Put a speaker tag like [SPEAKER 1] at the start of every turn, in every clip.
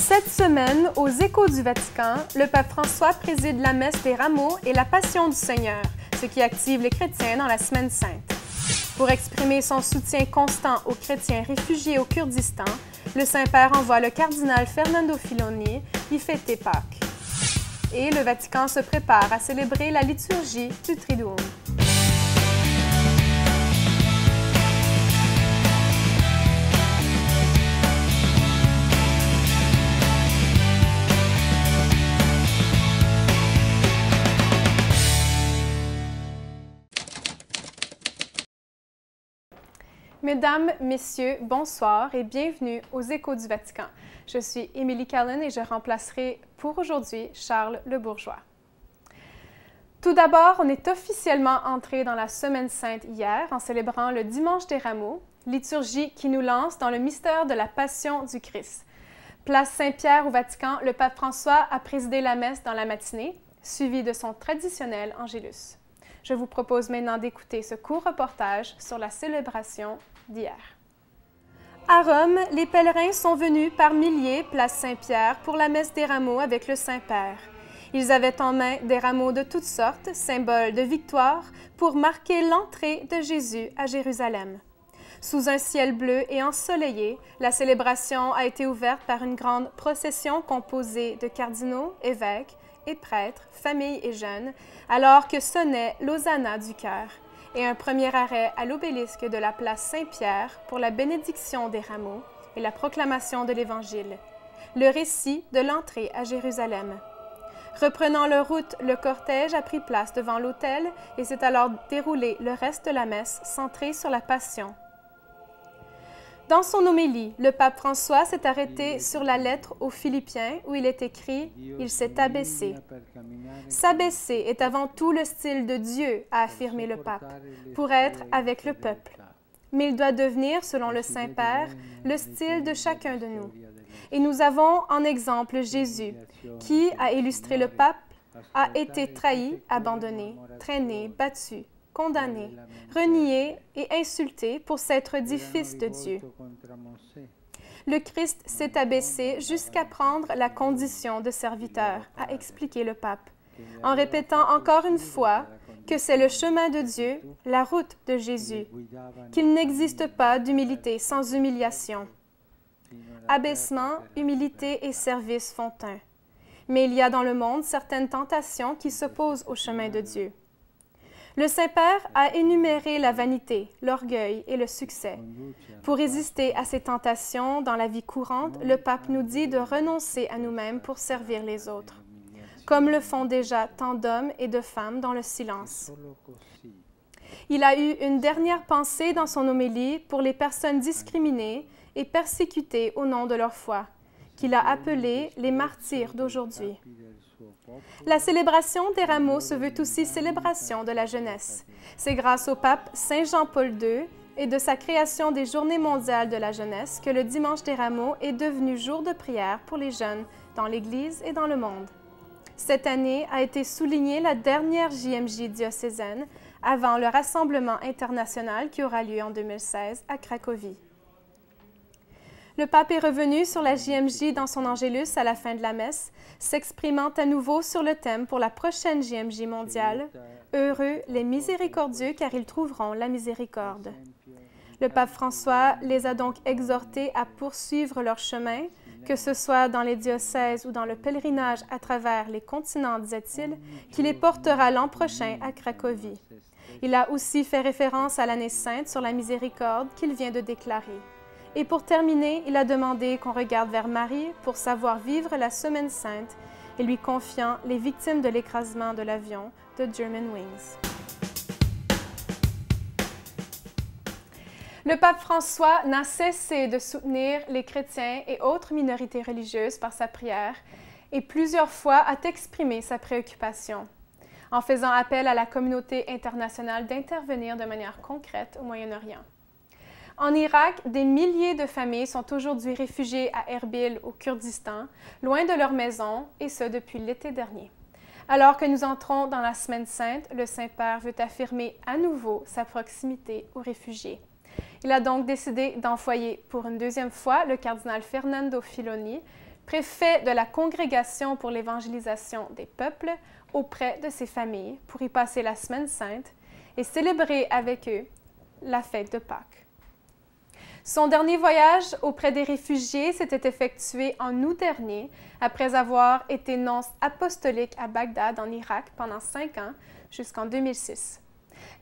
[SPEAKER 1] Cette semaine, aux Échos du Vatican, le pape François préside la messe des Rameaux et la Passion du Seigneur, ce qui active les chrétiens dans la Semaine sainte. Pour exprimer son soutien constant aux chrétiens réfugiés au Kurdistan, le Saint-Père envoie le cardinal Fernando Filoni y fêter Pâques. Et le Vatican se prépare à célébrer la liturgie du Triduum. Mesdames, Messieurs, bonsoir et bienvenue aux Échos du Vatican. Je suis Émilie Callen et je remplacerai pour aujourd'hui Charles Le Bourgeois. Tout d'abord, on est officiellement entré dans la Semaine sainte hier en célébrant le Dimanche des Rameaux, liturgie qui nous lance dans le mystère de la Passion du Christ. Place Saint-Pierre au Vatican, le pape François a présidé la messe dans la matinée, suivi de son traditionnel Angélus. Je vous propose maintenant d'écouter ce court reportage sur la célébration d'hier. À Rome, les pèlerins sont venus par milliers place Saint-Pierre pour la messe des Rameaux avec le Saint-Père. Ils avaient en main des rameaux de toutes sortes, symboles de victoire, pour marquer l'entrée de Jésus à Jérusalem. Sous un ciel bleu et ensoleillé, la célébration a été ouverte par une grande procession composée de cardinaux, évêques et prêtres, familles et jeunes, alors que sonnait l'Hosanna du chœur, et un premier arrêt à l'obélisque de la place Saint-Pierre pour la bénédiction des rameaux et la proclamation de l'Évangile, le récit de l'entrée à Jérusalem. Reprenant leur route, le cortège a pris place devant l'autel et s'est alors déroulé le reste de la messe centrée sur la Passion. Dans son homélie, le pape François s'est arrêté sur la lettre aux Philippiens où il est écrit « Il s'est abaissé ». S'abaisser est avant tout le style de Dieu, a affirmé le pape, pour être avec le peuple. Mais il doit devenir, selon le Saint-Père, le style de chacun de nous. Et nous avons en exemple Jésus, qui, a illustré le pape, a été trahi, abandonné, traîné, battu, condamné, renié et insulté pour s'être dit fils de Dieu. Le Christ s'est abaissé jusqu'à prendre la condition de serviteur, a expliqué le pape, en répétant encore une fois que c'est le chemin de Dieu, la route de Jésus, qu'il n'existe pas d'humilité sans humiliation. Abaissement, humilité et service font un. Mais il y a dans le monde certaines tentations qui s'opposent au chemin de Dieu. Le Saint-Père a énuméré la vanité, l'orgueil et le succès. Pour résister à ces tentations dans la vie courante, le pape nous dit de renoncer à nous-mêmes pour servir les autres, comme le font déjà tant d'hommes et de femmes dans le silence. Il a eu une dernière pensée dans son homélie pour les personnes discriminées et persécutées au nom de leur foi, qu'il a appelées les martyrs d'aujourd'hui. La célébration des Rameaux se veut aussi célébration de la jeunesse. C'est grâce au pape Saint Jean-Paul II et de sa création des Journées mondiales de la jeunesse que le Dimanche des Rameaux est devenu jour de prière pour les jeunes dans l'Église et dans le monde. Cette année a été soulignée la dernière JMJ diocésaine avant le rassemblement international qui aura lieu en 2016 à Cracovie. Le pape est revenu sur la JMJ dans son Angélus à la fin de la messe, s'exprimant à nouveau sur le thème pour la prochaine JMJ mondiale « Heureux les miséricordieux car ils trouveront la miséricorde ». Le pape François les a donc exhortés à poursuivre leur chemin, que ce soit dans les diocèses ou dans le pèlerinage à travers les continents, disait-il, qui les portera l'an prochain à Cracovie. Il a aussi fait référence à l'année sainte sur la miséricorde qu'il vient de déclarer. Et pour terminer, il a demandé qu'on regarde vers Marie pour savoir vivre la Semaine sainte et lui confiant les victimes de l'écrasement de l'avion de Germanwings. Le pape François n'a cessé de soutenir les chrétiens et autres minorités religieuses par sa prière et plusieurs fois a exprimé sa préoccupation, en faisant appel à la communauté internationale d'intervenir de manière concrète au Moyen-Orient. En Irak, des milliers de familles sont aujourd'hui réfugiées à Erbil, au Kurdistan, loin de leur maison, et ce depuis l'été dernier. Alors que nous entrons dans la Semaine sainte, le Saint-Père veut affirmer à nouveau sa proximité aux réfugiés. Il a donc décidé d'envoyer pour une deuxième fois le cardinal Fernando Filoni, préfet de la Congrégation pour l'évangélisation des peuples, auprès de ses familles pour y passer la Semaine sainte et célébrer avec eux la fête de Pâques. Son dernier voyage auprès des réfugiés s'était effectué en août dernier, après avoir été nonce apostolique à Bagdad, en Irak, pendant 5 ans, jusqu'en 2006.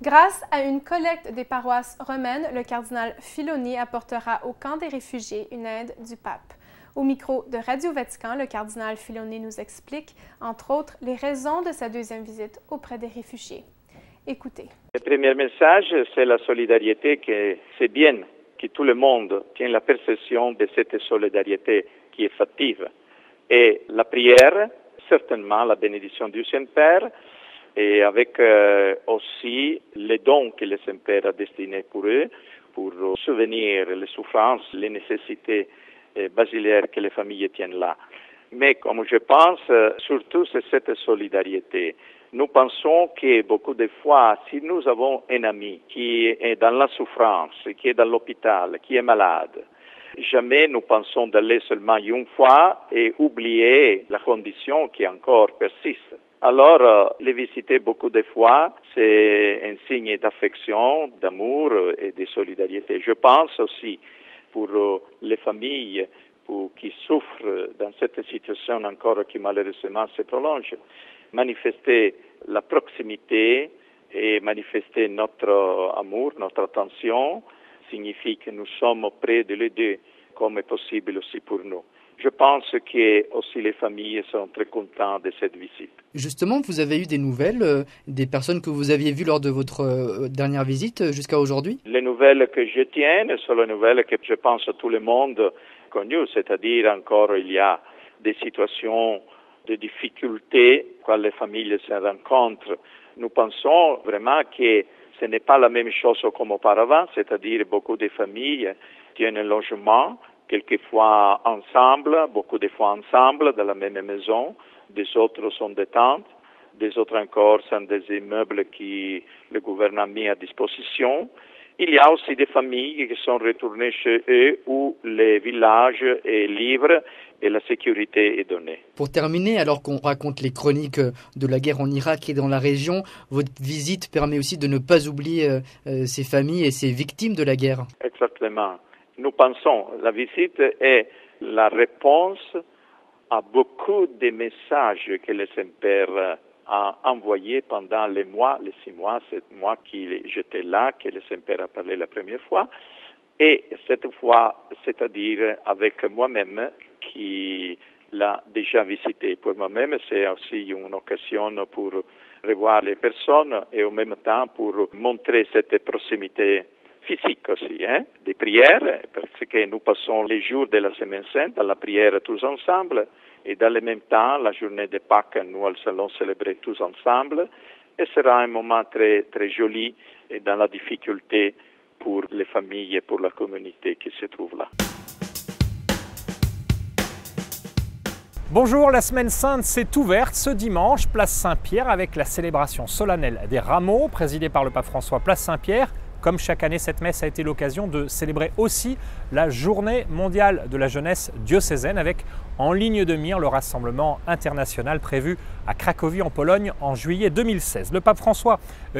[SPEAKER 1] Grâce à une collecte des paroisses romaines, le cardinal Filoni apportera au camp des réfugiés une aide du pape. Au micro de Radio Vatican, le cardinal Filoni nous explique, entre autres, les raisons de sa deuxième visite auprès des réfugiés. Écoutez.
[SPEAKER 2] Le premier message, c'est la solidarité, que c'est bien que tout le monde tienne la perception de cette solidarité qui est factive. Et la prière, certainement la bénédiction du Saint-Père, et avec aussi les dons que le Saint-Père a destinés pour eux, pour souvenir les souffrances, les nécessités basilaires que les familles tiennent là. Mais comme je pense, surtout c'est cette solidarité. Nous pensons que beaucoup de fois, si nous avons un ami qui est dans la souffrance, qui est dans l'hôpital, qui est malade, jamais nous pensons d'aller seulement une fois et oublier la condition qui encore persiste. Alors, les visiter beaucoup de fois, c'est un signe d'affection, d'amour et de solidarité. Je pense aussi pour les familles qui souffrent dans cette situation encore qui malheureusement se prolonge, manifester la proximité et manifester notre amour, notre attention, signifie que nous sommes près de l'aider comme est possible aussi pour nous. Je pense que aussi les familles sont très contentes de cette visite.
[SPEAKER 3] Justement, vous avez eu des nouvelles des personnes que vous aviez vues lors de votre dernière visite jusqu'à aujourd'hui?
[SPEAKER 2] Les nouvelles que je tiens sont les nouvelles que je pense tout le monde connu, c'est-à-dire encore il y a des situations de difficultés quand les familles se rencontrent. Nous pensons vraiment que ce n'est pas la même chose comme auparavant, c'est-à-dire beaucoup de familles tiennent un logement, quelquefois ensemble, beaucoup de fois ensemble, dans la même maison. Des autres sont des tentes, des autres encore sont des immeubles que le gouvernement a mis à disposition. Il y a aussi des familles qui sont retournées chez eux où le village est libre et la sécurité est donnée.
[SPEAKER 3] Pour terminer, alors qu'on raconte les chroniques de la guerre en Irak et dans la région, votre visite permet aussi de ne pas oublier ces familles et ces victimes de la guerre.
[SPEAKER 2] Exactement. Nous pensons la visite est la réponse à beaucoup de messages que le Saint-Père a envoyés pendant les 6 mois, 7 mois que j'étais là, que le Saint-Père a parlé la première fois. Et cette fois, c'est-à-dire avec moi-même qui l'a déjà visité. Pour moi-même, c'est aussi une occasion pour revoir les personnes et en même temps pour montrer cette proximité physique aussi, des prières, parce que nous passons les jours de la Semaine Sainte à la prière tous ensemble, et dans le même temps, la journée de Pâques, nous allons célébrer tous ensemble, et sera un moment très, très joli et dans la difficulté pour les familles et pour la communauté qui se trouve là.
[SPEAKER 4] Bonjour, la Semaine Sainte s'est ouverte ce dimanche, place Saint-Pierre, avec la célébration solennelle des rameaux, présidée par le pape François, place Saint-Pierre. Comme chaque année, cette messe a été l'occasion de célébrer aussi la Journée mondiale de la jeunesse diocésaine avec en ligne de mire le rassemblement international prévu à Cracovie en Pologne en juillet 2016. Le pape François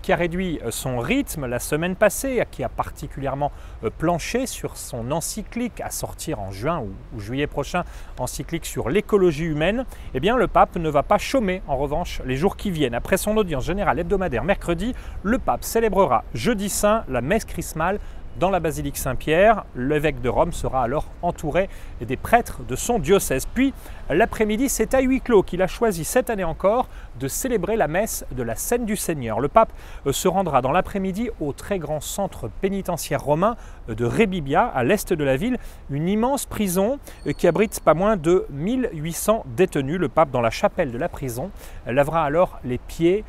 [SPEAKER 4] qui a réduit son rythme la semaine passée, qui a particulièrement planché sur son encyclique à sortir en juin ou juillet prochain, encyclique sur l'écologie humaine, eh bien le pape ne va pas chômer en revanche les jours qui viennent. Après son audience générale hebdomadaire mercredi, le pape célébrera jeudi saint la messe chrismale dans la basilique Saint-Pierre. L'évêque de Rome sera alors entouré des prêtres de son diocèse. Puis l'après-midi, c'est à huis clos qu'il a choisi cette année encore de célébrer la messe de la Scène du Seigneur. Le pape se rendra dans l'après-midi au très grand centre pénitentiaire romain de Rebibbia, à l'est de la ville, une immense prison qui abrite pas moins de 1800 détenus. Le pape, dans la chapelle de la prison, lavera alors les pieds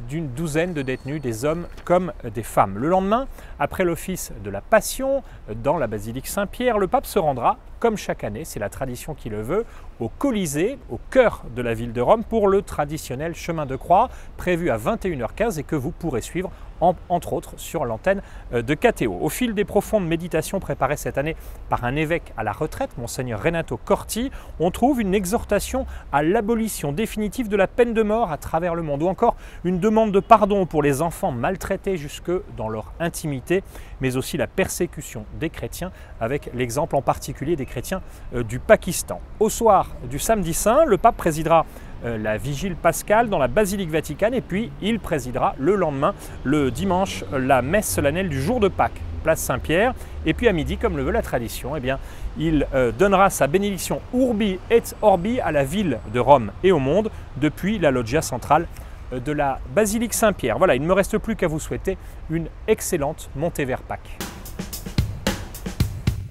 [SPEAKER 4] d'une douzaine de détenus, des hommes comme des femmes. Le lendemain, après l'office de la Passion dans la basilique Saint-Pierre, le pape se rendra, comme chaque année, c'est la tradition qui le veut, au Colisée, au cœur de la ville de Rome, pour le traditionnel chemin de croix prévu à 21h15 et que vous pourrez suivre entre autres sur l'antenne de KTO. Au fil des profondes méditations préparées cette année par un évêque à la retraite, Monseigneur Renato Corti, on trouve une exhortation à l'abolition définitive de la peine de mort à travers le monde, ou encore une demande de pardon pour les enfants maltraités jusque dans leur intimité, mais aussi la persécution des chrétiens, avec l'exemple en particulier des chrétiens du Pakistan. Au soir du samedi saint, le pape présidera la vigile pascale dans la basilique Vaticane et puis il présidera le lendemain, le dimanche, la messe solennelle du jour de Pâques, place Saint-Pierre. Et puis à midi, comme le veut la tradition, eh bien, il donnera sa bénédiction Urbi et Orbi à la ville de Rome et au monde depuis la loggia centrale de la basilique Saint-Pierre. Voilà, il ne me reste plus qu'à vous souhaiter une excellente montée vers Pâques.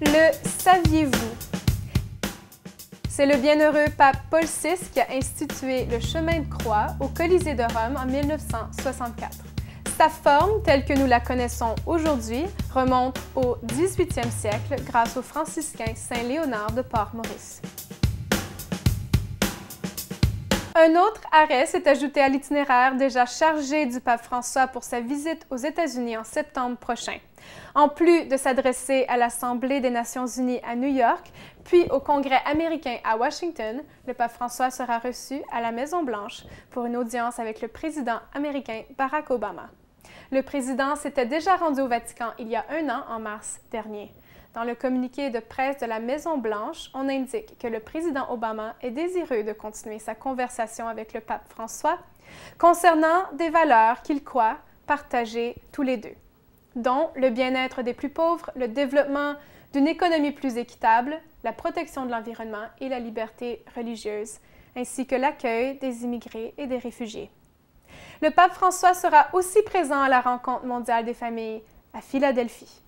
[SPEAKER 1] Le saviez-vous? C'est le bienheureux pape Paul VI qui a institué le chemin de croix au Colisée de Rome en 1964. Sa forme, telle que nous la connaissons aujourd'hui, remonte au 18e siècle grâce au franciscain Saint Léonard de Port-Maurice. Un autre arrêt s'est ajouté à l'itinéraire déjà chargé du pape François pour sa visite aux États-Unis en septembre prochain. En plus de s'adresser à l'Assemblée des Nations Unies à New York, puis au Congrès américain à Washington, le pape François sera reçu à la Maison-Blanche pour une audience avec le président américain Barack Obama. Le président s'était déjà rendu au Vatican il y a un an, en mars dernier. Dans le communiqué de presse de la Maison-Blanche, on indique que le président Obama est désireux de continuer sa conversation avec le pape François concernant des valeurs qu'il croit partager tous les deux, dont le bien-être des plus pauvres, le développement d'une économie plus équitable, la protection de l'environnement et la liberté religieuse, ainsi que l'accueil des immigrés et des réfugiés. Le pape François sera aussi présent à la rencontre mondiale des familles à Philadelphie.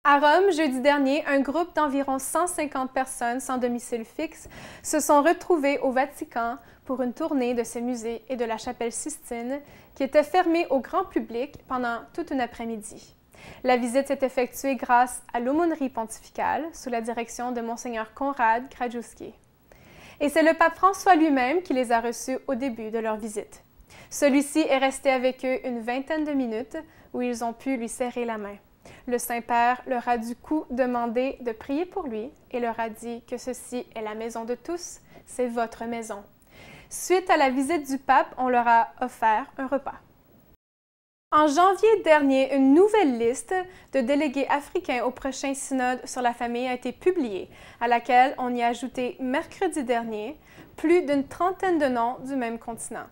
[SPEAKER 1] À Rome, jeudi dernier, un groupe d'environ 150 personnes sans domicile fixe se sont retrouvées au Vatican pour une tournée de ce musée et de la chapelle Sistine qui était fermée au grand public pendant toute une après-midi. La visite s'est effectuée grâce à l'aumônerie pontificale sous la direction de Monseigneur Konrad Krajewski. Et c'est le pape François lui-même qui les a reçus au début de leur visite. Celui-ci est resté avec eux une vingtaine de minutes où ils ont pu lui serrer la main. Le Saint-Père leur a du coup demandé de prier pour lui et leur a dit que ceci est la maison de tous, c'est votre maison. Suite à la visite du pape, on leur a offert un repas. En janvier dernier, une nouvelle liste de délégués africains au prochain synode sur la famille a été publiée, à laquelle on y a ajouté mercredi dernier plus d'une trentaine de noms du même continent.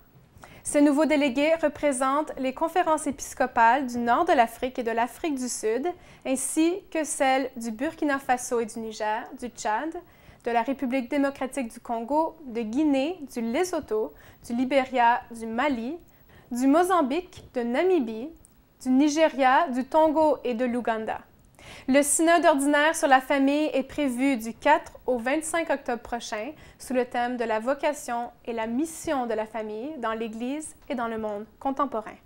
[SPEAKER 1] Ces nouveaux délégués représentent les conférences épiscopales du nord de l'Afrique et de l'Afrique du Sud, ainsi que celles du Burkina Faso et du Niger, du Tchad, de la République démocratique du Congo, de Guinée, du Lesotho, du Libéria, du Mali, du Mozambique, de Namibie, du Nigeria, du Togo et de l'Ouganda. Le synode ordinaire sur la famille est prévu du 4 au 25 octobre prochain sous le thème de la vocation et la mission de la famille dans l'Église et dans le monde contemporain.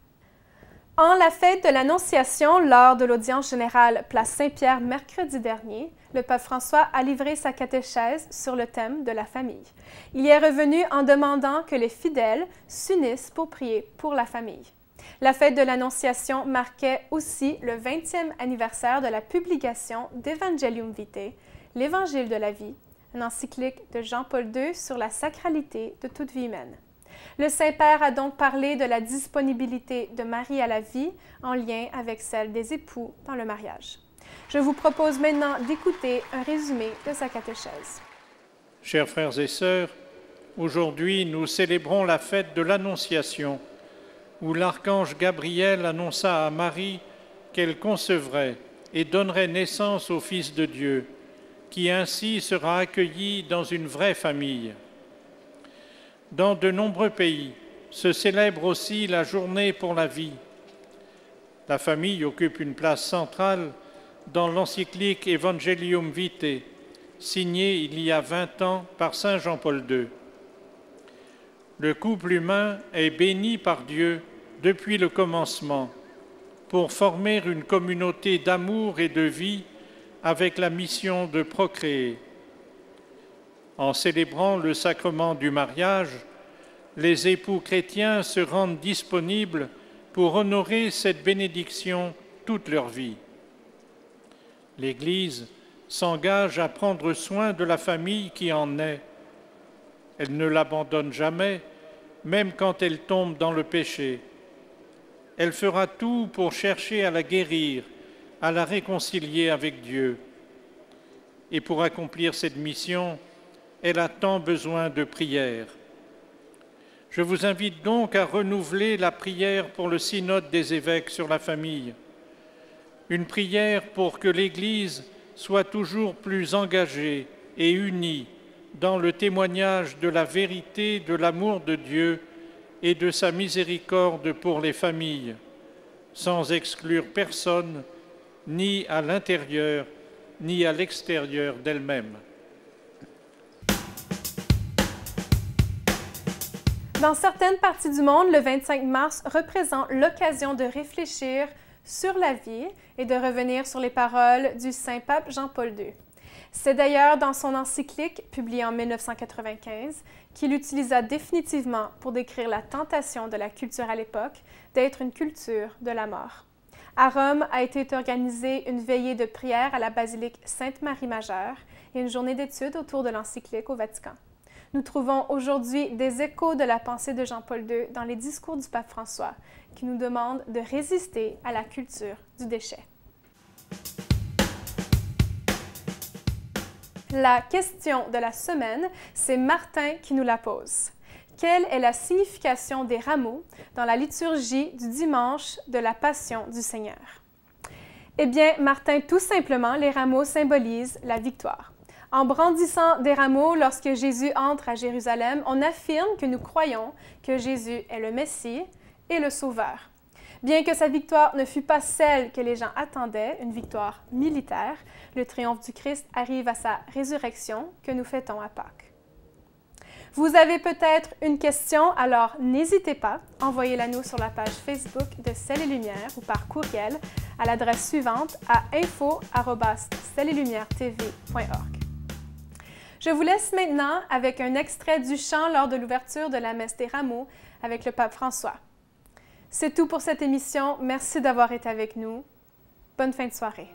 [SPEAKER 1] En la fête de l'Annonciation, lors de l'audience générale Place Saint-Pierre mercredi dernier, le pape François a livré sa catéchèse sur le thème de la famille. Il y est revenu en demandant que les fidèles s'unissent pour prier pour la famille. La fête de l'Annonciation marquait aussi le 20e anniversaire de la publication d'Evangelium Vitae, l'Évangile de la vie, une encyclique de Jean-Paul II sur la sacralité de toute vie humaine. Le Saint-Père a donc parlé de la disponibilité de Marie à la vie en lien avec celle des époux dans le mariage. Je vous propose maintenant d'écouter un résumé de sa catéchèse.
[SPEAKER 5] Chers frères et sœurs, aujourd'hui nous célébrons la fête de l'Annonciation, où l'archange Gabriel annonça à Marie qu'elle concevrait et donnerait naissance au Fils de Dieu, qui ainsi sera accueilli dans une vraie famille. Dans de nombreux pays se célèbre aussi la journée pour la vie. La famille occupe une place centrale dans l'encyclique Evangelium Vitae, signée il y a 20 ans par saint Jean-Paul II. Le couple humain est béni par Dieu depuis le commencement pour former une communauté d'amour et de vie avec la mission de procréer. En célébrant le sacrement du mariage, les époux chrétiens se rendent disponibles pour honorer cette bénédiction toute leur vie. L'Église s'engage à prendre soin de la famille qui en est. Elle ne l'abandonne jamais, même quand elle tombe dans le péché. Elle fera tout pour chercher à la guérir, à la réconcilier avec Dieu. Et pour accomplir cette mission, elle a tant besoin de prière. Je vous invite donc à renouveler la prière pour le synode des évêques sur la famille. Une prière pour que l'Église soit toujours plus engagée et unie dans le témoignage de la vérité, de l'amour de Dieu et de sa miséricorde pour les familles, sans exclure personne, ni à l'intérieur, ni à l'extérieur d'elle-même.
[SPEAKER 1] Dans certaines parties du monde, le 25 mars représente l'occasion de réfléchir sur la vie et de revenir sur les paroles du Saint-Pape Jean-Paul II. C'est d'ailleurs dans son encyclique, publiée en 1995, qu'il utilisa définitivement pour décrire la tentation de la culture à l'époque d'être une culture de la mort. À Rome a été organisée une veillée de prière à la basilique Sainte-Marie-Majeure et une journée d'études autour de l'encyclique au Vatican. Nous trouvons aujourd'hui des échos de la pensée de Jean-Paul II dans les discours du pape François, qui nous demande de résister à la culture du déchet. La question de la semaine, c'est Martin qui nous la pose. Quelle est la signification des rameaux dans la liturgie du dimanche de la Passion du Seigneur? Eh bien, Martin, tout simplement, les rameaux symbolisent la victoire. En brandissant des rameaux lorsque Jésus entre à Jérusalem, on affirme que nous croyons que Jésus est le Messie et le Sauveur. Bien que sa victoire ne fût pas celle que les gens attendaient, une victoire militaire, le triomphe du Christ arrive à sa résurrection que nous fêtons à Pâques. Vous avez peut-être une question, alors n'hésitez pas, envoyez-la nous sur la page Facebook de Ciel et Lumière ou par courriel à l'adresse suivante à info@cieletlumière-tv.org. Je vous laisse maintenant avec un extrait du chant lors de l'ouverture de la messe des rameaux avec le pape François. C'est tout pour cette émission. Merci d'avoir été avec nous. Bonne fin de soirée.